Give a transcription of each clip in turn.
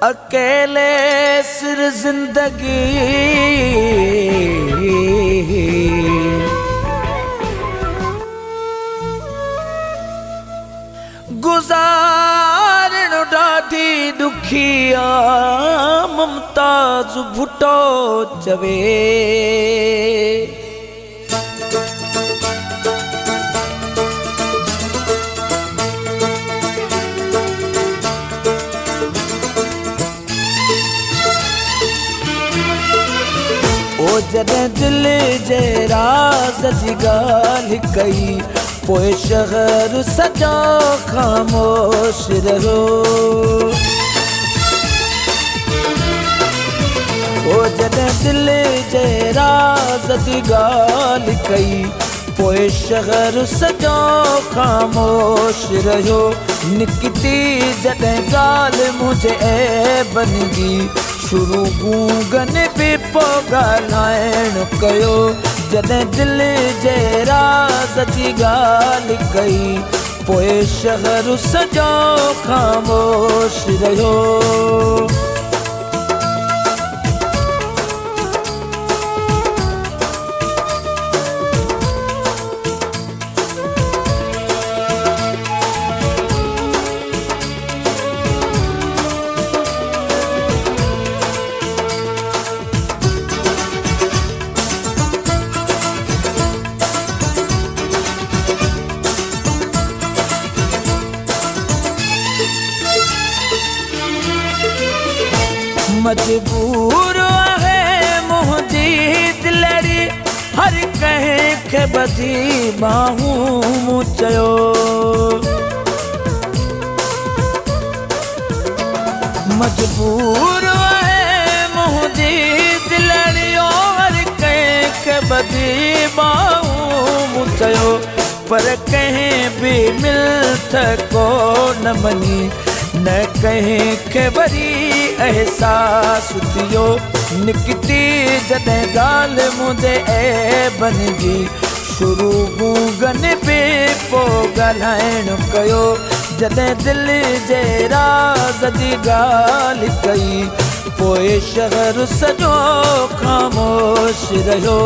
अकेले सिर जिंदगी गुजारण ॾाढी दुखिया मुमताज भुटो चवे ओ जॾहिं दिल जे राज़ जी ॻाल्हि कई पोइ शहर सॼो ख़ामोश रहियो। ओ जॾहिं दिल जे राज़ जी ॻाल्हि कई पोइ शहर सॼो ख़ामोश रहियो। निकिती जॾहिं ॻाल्हि मुंहिंजे ऐबनि जी शुरू गूंगन बि पोइ ॻाल्हाइण कयो। जॾहिं दिल जे राज़ जी ॻाल्हि कई पोइ शहर सॼो ख़ामोश रहियो। मजबूर है मुंहिंजी दिलड़ी हर कंहिंखे ॿधी बाहूं मूं चयो। मजबूर है मुंहिंजी दिलड़ी हर कंहिंखे ॿधी बाहूं मूं चयो। पर कंहिं बि मिलत को न मनी न कंहिंखे वरी एहसास थियो। निकिती जॾहिं ॻाल्हि मुंहिंजे ऐबनि जी शुरू गूंगन बि पोइ ॻाल्हाइण कयो। जॾहिं दिल जे राज़ जी ॻाल्हि कई पोइ शहर सॼो ख़ामोश रहियो।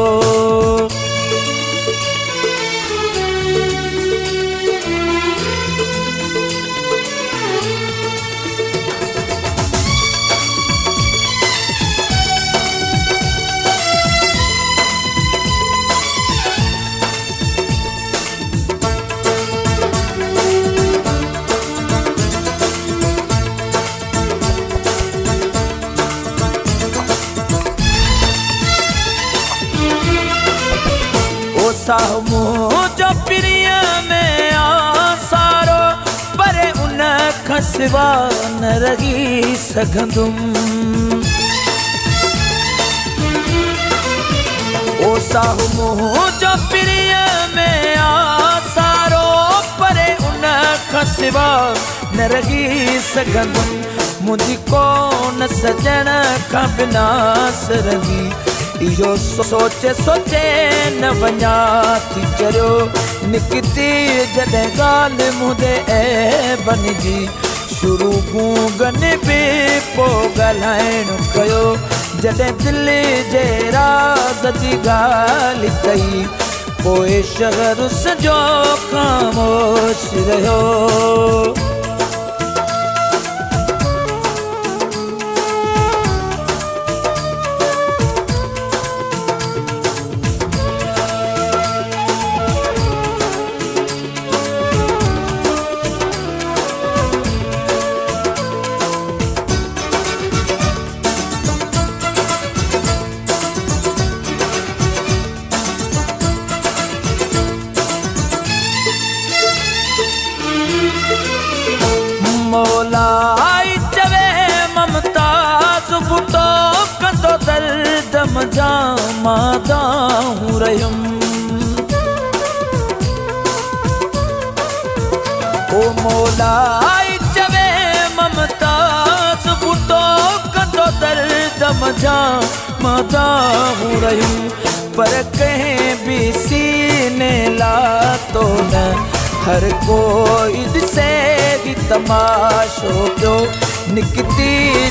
साम्हूं जो पिरीअ में आसारो पर उन खां सिवा न रही सघंदुमि। ओ साम्हूं जो पिरीअ में आसारो पर उन खां सिवा न रही सघंदुमि। मुंहिंजी कोन सजण खां बिना सरंदी इहो सोचे सोचे न वञा थी चरियो। निकिती जॾहिं ॻाल्हि मुंहिंजे ऐबनि जी शुरू गूंगन बि पोइ ॻाल्हाइण कयो। जॾहिं दिल जे राज़ जी ॻाल्हि कई पोइ शहर सॼो ख़ामोश रहियो। मौलाई चवे ममताज भुटो कंदो दर्द मजा मादाहूं रहियुमि। ओ मौलाई चवे ममताज भुटो कंदो दर्द मजा मादाहूं रहियुमि। पर कंहिं भी सीने लातो न हर कोई ॾिसे ही तमाशो पियो। निकिती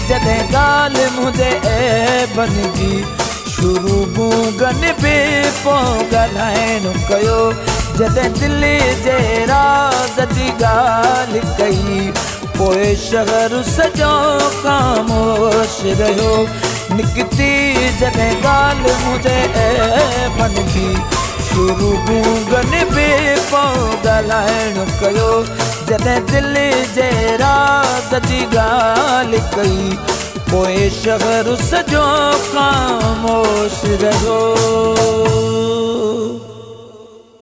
जॾहिं ॻाल्हि मुंहिंजे ऐबन जी शुरू गूंगन बि पोइ ॻाल्हाइणु कयो जॾहिं दिलि जे राज़ जी ॻाल्हि कई पोइ शहर सॼो ख़ामोश रहियो निकिती जॾहिं ॻाल्हि मुंहिंजे ऐबन जी शुरू गूंगन बि पोइ ॻाल्हाइणु कयो जॾहिं दिलि जे राज़ जी ॻाल्हि कई पोइ शहर सॼो ख़ामोश रहियो